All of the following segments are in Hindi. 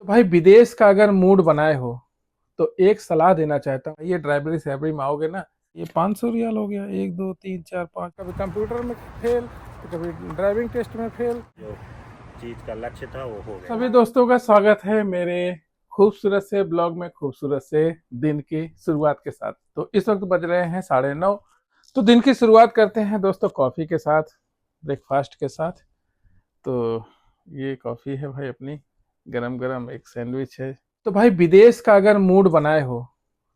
भाई विदेश का अगर मूड बनाए हो तो एक सलाह देना चाहता हूँ। ये ड्राइवरी सैलरी में आओगे ना, ये 500 रियाल हो गया, 1 2 3 4 5। कभी कंप्यूटर में फेल तो कभी ड्राइविंग टेस्ट में फेल। जो चीज का लक्ष्य था वो हो गया। सभी दोस्तों का स्वागत है मेरे खूबसूरत से ब्लॉग में, खूबसूरत से दिन की शुरुआत के साथ। तो इस वक्त बज रहे हैं 9:30। तो दिन की शुरुआत करते हैं दोस्तों कॉफ़ी के साथ, ब्रेकफास्ट के साथ। तो ये कॉफ़ी है भाई अपनी, गरम गरम एक सैंडविच है। तो भाई विदेश का अगर मूड बनाए हो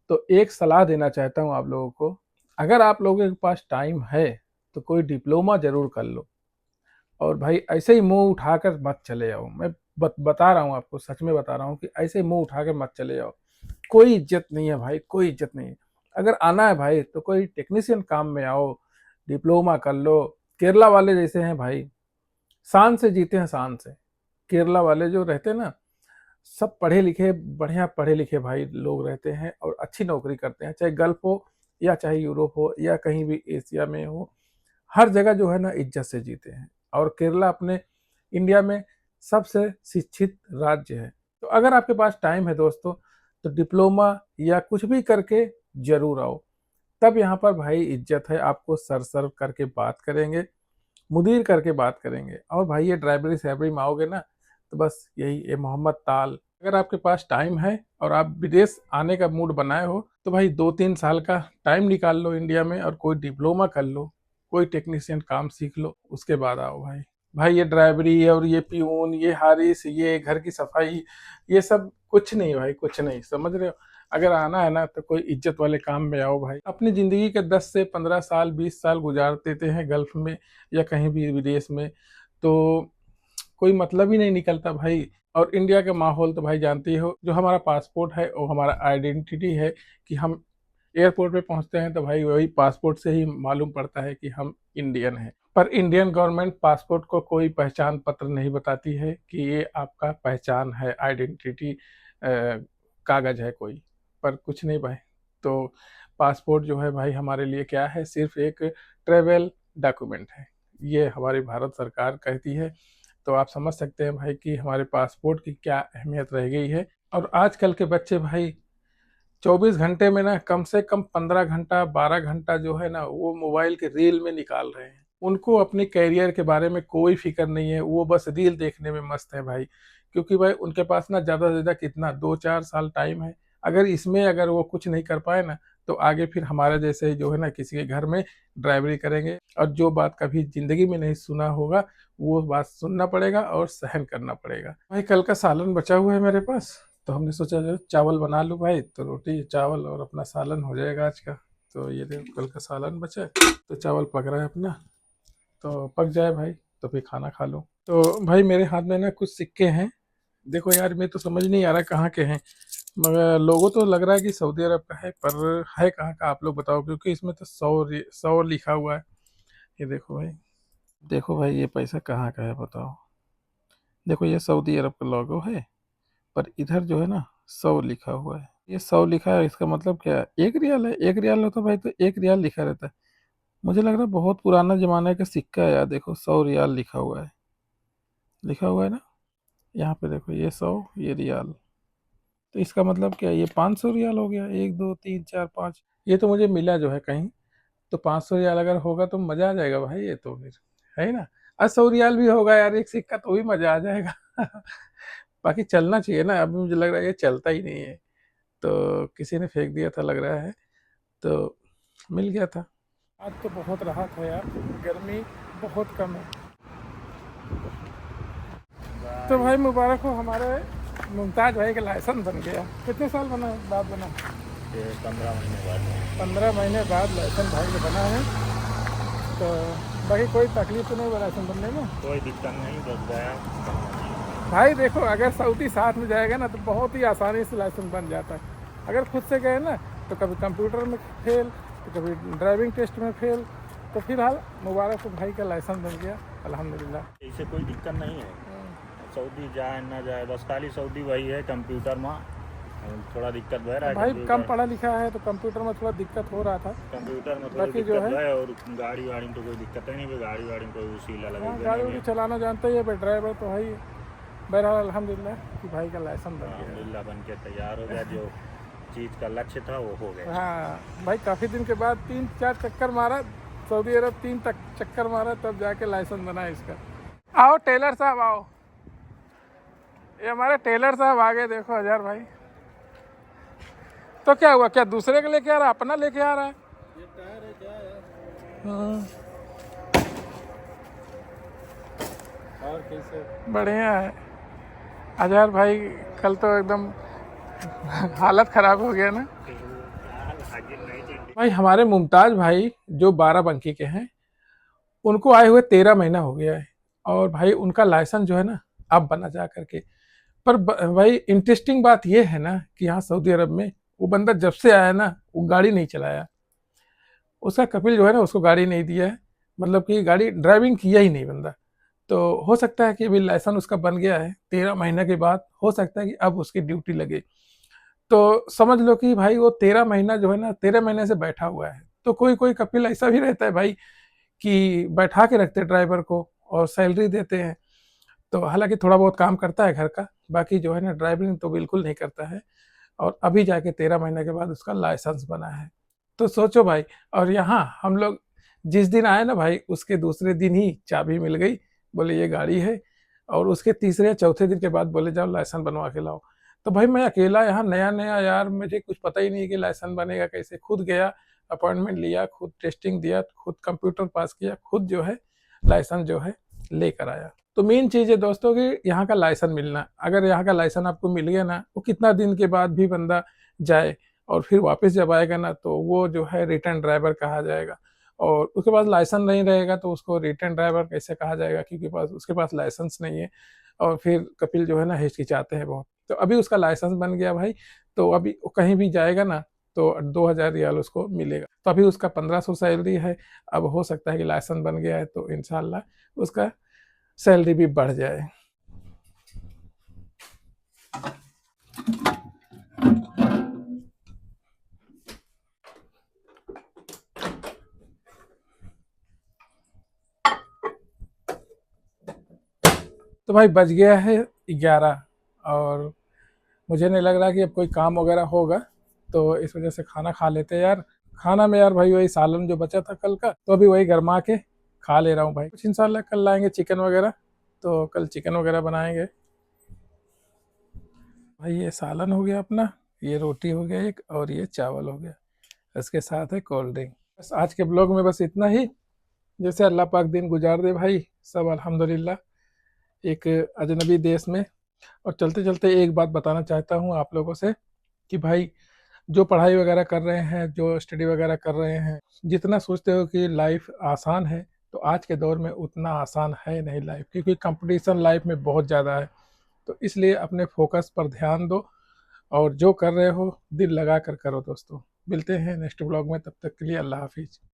तो एक सलाह देना चाहता हूँ आप लोगों को। अगर आप लोगों के पास टाइम है तो कोई डिप्लोमा जरूर कर लो। और भाई ऐसे ही मुंह उठाकर मत चले जाओ। मैं बता रहा हूँ आपको, सच में बता रहा हूँ कि ऐसे ही मुंह उठाकर मत चले जाओ। कोई इज्जत नहीं है भाई, कोई इज्जत नहीं है। अगर आना है भाई तो कोई टेक्नीशियन काम में आओ, डिप्लोमा कर लो। केरला वाले जैसे हैं भाई, शान से जीते हैं, शान से। केरला वाले जो रहते हैं ना, सब पढ़े लिखे, बढ़िया पढ़े लिखे भाई लोग रहते हैं और अच्छी नौकरी करते हैं, चाहे गल्फ हो या चाहे यूरोप हो या कहीं भी एशिया में हो। हर जगह जो है ना इज्जत से जीते हैं। और केरला अपने इंडिया में सबसे शिक्षित राज्य है। तो अगर आपके पास टाइम है दोस्तों तो डिप्लोमा या कुछ भी करके जरूर आओ। तब यहाँ पर भाई इज्जत है, आपको सर सर करके बात करेंगे, मुदीर करके बात करेंगे। और भाई ये ड्राइवरी सैलरी में आओगे ना तो बस यही, ये मोहम्मद ताल। अगर आपके पास टाइम है और आप विदेश आने का मूड बनाए हो तो भाई 2 3 साल का टाइम निकाल लो इंडिया में और कोई डिप्लोमा कर लो, कोई टेक्नीशियन काम सीख लो, उसके बाद आओ भाई। भाई ये ड्राइवरी और ये पियून, ये हारिस, ये घर की सफाई, ये सब कुछ नहीं भाई, कुछ नहीं, समझ रहे हो। अगर आना है ना तो कोई इज्जत वाले काम में आओ भाई। अपनी जिंदगी के 10 से 15 साल, 20 साल गुजार देते हैं गल्फ में या कहीं भी विदेश में, तो कोई मतलब ही नहीं निकलता भाई। और इंडिया का माहौल तो भाई जानते ही हो, जो हमारा पासपोर्ट है वो हमारा आइडेंटिटी है। कि हम एयरपोर्ट पे पहुंचते हैं तो भाई वही पासपोर्ट से ही मालूम पड़ता है कि हम इंडियन हैं। पर इंडियन गवर्नमेंट पासपोर्ट को कोई पहचान पत्र नहीं बताती है कि ये आपका पहचान है, आइडेंटिटी कागज है कोई। पर कुछ नहीं भाई। तो पासपोर्ट जो है भाई हमारे लिए क्या है, सिर्फ एक ट्रेवल डॉक्यूमेंट है, ये हमारी भारत सरकार कहती है। तो आप समझ सकते हैं भाई कि हमारे पासपोर्ट की क्या अहमियत रह गई है। और आजकल के बच्चे भाई 24 घंटे में ना कम से कम 15 घंटा 12 घंटा जो है ना वो मोबाइल के रील में निकाल रहे हैं। उनको अपने कैरियर के बारे में कोई फिक्र नहीं है, वो बस रील देखने में मस्त है भाई। क्योंकि भाई उनके पास ना ज़्यादा से ज़्यादा कितना 2 4 साल टाइम है। अगर इसमें अगर वो कुछ नहीं कर पाए ना तो आगे फिर हमारे जैसे ही जो है ना किसी के घर में ड्राइवरी करेंगे। और जो बात कभी जिंदगी में नहीं सुना होगा वो बात सुनना पड़ेगा और सहन करना पड़ेगा। भाई कल का सालन बचा हुआ है मेरे पास, तो हमने सोचा जो चावल बना लूँ भाई, तो रोटी चावल और अपना सालन हो जाएगा आज का। तो ये देखो कल का सालन बचा है, तो चावल पक रहा है अपना, तो पक जाए भाई तो फिर खाना खा लूँ। तो भाई मेरे हाथ में ना कुछ सिक्के हैं। देखो यार मैं तो समझ नहीं आ रहा कहाँ के हैं, मगर लोगों तो लग रहा है कि सऊदी अरब का है, पर है कहाँ का आप लोग बताओ, क्योंकि इसमें तो 100 लिखा हुआ है। ये देखो भाई, देखो भाई ये पैसा कहाँ का है बताओ। देखो ये सऊदी अरब का लोगो है, पर इधर जो है ना 100 लिखा हुआ है। ये 100 लिखा है, इसका मतलब क्या है, 1 रियाल है। 1 रियाल होता भाई तो 1 रियाल लिखा रहता है। मुझे लग रहा है बहुत पुराना जमाने का सिक्का है यार। देखो 100 रियाल लिखा हुआ है, लिखा हुआ है ना यहाँ पे, देखो ये 100, ये रियाल। तो इसका मतलब क्या है, ये 500 रियाल हो गया, 1 2 3 4 5। ये तो मुझे मिला जो है कहीं। तो 500 रियाल अगर होगा तो मजा आ जाएगा भाई, ये तो फिर है ना। 100 रियाल भी होगा यार एक सिक्का तो भी मजा आ जाएगा। बाकी चलना चाहिए ना, अभी मुझे लग रहा है ये चलता ही नहीं है। तो किसी ने फेंक दिया था लग रहा है, तो मिल गया था। आज तो बहुत राहत है यार, गर्मी बहुत कम है। तो भाई मुबारक हो, हमारे मुमताज भाई का लाइसेंस बन गया। कितने साल बना बाद बना? ये 15 महीने बाद 15 महीने बाद लाइसेंस भाई का बना है। तो बाकी कोई तकलीफ तो नहीं हुआ लाइसेंस बनने में? कोई दिक्कत नहीं, बस गया। भाई देखो अगर सऊदी साथ में जाएगा ना तो बहुत ही आसानी से लाइसेंस बन जाता है। अगर खुद से गए ना तो कभी कंप्यूटर में फेल तो कभी ड्राइविंग टेस्ट में फेल। तो फिलहाल मुबारक हो भाई का लाइसेंस बन गया, अल्हम्दुलिल्लाह। इससे कोई दिक्कत नहीं है, सऊदी जाए ना जाए, बस खाली सऊदी वही है कंप्यूटर में थोड़ा दिक्कत बह रहा है। भाई कम कंप्यूटर पढ़ा लिखा है तो कंप्यूटर में थोड़ा दिक्कत हो रहा था। कंप्यूटर में थोड़ी बाकी जो दिक्कत है, है, और गाड़ी वाड़ी में तो कोई दिक्कत है नहीं, गाड़ी वाड़ी में कोई उसीला हाँ लगेगा गाड़ी नहीं उड़ी है। चलाना जानता ही है भाई, ड्राइवर तो है ही। बहरहाल अल्हम्दुलिल्लाह कि भाई का लाइसेंस बन गया। अल्हम्दुलिल्लाह बन के तैयार हो गया, जो चीज़ का लक्ष्य था वो हो गया। हाँ भाई, काफ़ी दिन के बाद 3-4 चक्कर मारा सऊदी अरब, 3 तक चक्कर मारा तब जाके लाइसेंस बना इसका। आओ टेलर साहब आओ, ये हमारे टेलर साहब आ गए, देखो हजार भाई। तो क्या हुआ, क्या दूसरे के लेके आ रहा है, अपना लेके आ रहा है? ये टायर है क्या है? हाँ, और कैसे? बढ़िया है हजार भाई। कल तो एकदम हालत खराब हो गया ना भाई। हमारे मुमताज भाई जो बाराबंकी के हैं, उनको आए हुए 13 महीना हो गया है, और भाई उनका लाइसेंस जो है ना अब बना जा करके। पर भाई इंटरेस्टिंग बात यह है ना कि यहाँ सऊदी अरब में वो बंदा जब से आया ना वो गाड़ी नहीं चलाया। उसका कपिल जो है ना उसको गाड़ी नहीं दिया है, मतलब कि गाड़ी ड्राइविंग किया ही नहीं बंदा। तो हो सकता है कि अभी लाइसेंस उसका बन गया है 13 महीने के बाद, हो सकता है कि अब उसकी ड्यूटी लगे। तो समझ लो कि भाई वो 13 महीना जो है ना 13 महीने से बैठा हुआ है। तो कोई कोई कपिल ऐसा भी रहता है भाई कि बैठा के रखते ड्राइवर को और सैलरी देते हैं। तो हालांकि थोड़ा बहुत काम करता है घर का, बाकी जो है ना ड्राइविंग तो बिल्कुल नहीं करता है। और अभी जाके 13 महीने के बाद उसका लाइसेंस बना है। तो सोचो भाई, और यहाँ हम लोग जिस दिन आए ना भाई उसके दूसरे दिन ही चाबी मिल गई, बोले ये गाड़ी है। और उसके तीसरे या चौथे दिन के बाद बोले जाओ लाइसेंस बनवा के लाओ। तो भाई मैं अकेला यहाँ नया नया यार, मुझे कुछ पता ही नहीं कि लाइसेंस बनेगा कैसे। खुद गया, अपॉइंटमेंट लिया, खुद टेस्टिंग दिया, खुद कंप्यूटर पास किया, खुद जो है लाइसेंस जो है लेकर आया। तो मेन चीज़ है दोस्तों कि यहाँ का लाइसेंस मिलना। अगर यहाँ का लाइसेंस आपको मिल गया ना, वो कितना दिन के बाद भी बंदा जाए और फिर वापस जब आएगा ना तो वो जो है रिटर्न ड्राइवर कहा जाएगा। और उसके पास लाइसेंस नहीं रहेगा तो उसको रिटर्न ड्राइवर कैसे कहा जाएगा, क्योंकि उसके पास लाइसेंस नहीं है। और फिर कपिल जो है ना हिचकिचाते हैं बहुत। तो अभी उसका लाइसेंस बन गया भाई, तो अभी वो कहीं भी जाएगा ना तो 2000 रियाल उसको मिलेगा। तो अभी उसका 1500 सैलरी है। अब हो सकता है कि लाइसेंस बन गया है तो इंशाल्लाह उसका सैलरी भी बढ़ जाए। तो भाई बज गया है 11, और मुझे नहीं लग रहा कि अब कोई काम वगैरह होगा, तो इस वजह से खाना खा लेते हैं यार। खाना में यार भाई वही सालन जो बचा था कल का, तो अभी वही गर्मा के खा ले रहा हूँ भाई। कुछ इंशाल्लाह कल लाएंगे चिकन वगैरह, तो कल चिकन वगैरह बनाएंगे। भाई ये सालन हो गया अपना, ये रोटी हो गया एक, और ये चावल हो गया, इसके साथ है कोल्ड ड्रिंक। बस आज के ब्लॉग में बस इतना ही। जैसे अल्लाह पाक दिन गुजार दे भाई, सब अल्हम्दुलिल्लाह एक अजनबी देश में। और चलते चलते एक बात बताना चाहता हूँ आप लोगों से कि भाई जो पढ़ाई वगैरह कर रहे हैं, जो स्टडी वगैरह कर रहे हैं, जितना सोचते हो कि लाइफ आसान है, तो आज के दौर में उतना आसान है नहीं लाइफ, क्योंकि कंपटीशन लाइफ में बहुत ज़्यादा है। तो इसलिए अपने फोकस पर ध्यान दो, और जो कर रहे हो दिल लगा कर करो दोस्तों। मिलते हैं नेक्स्ट ब्लॉग में, तब तक के लिए अल्लाह हाफिज़।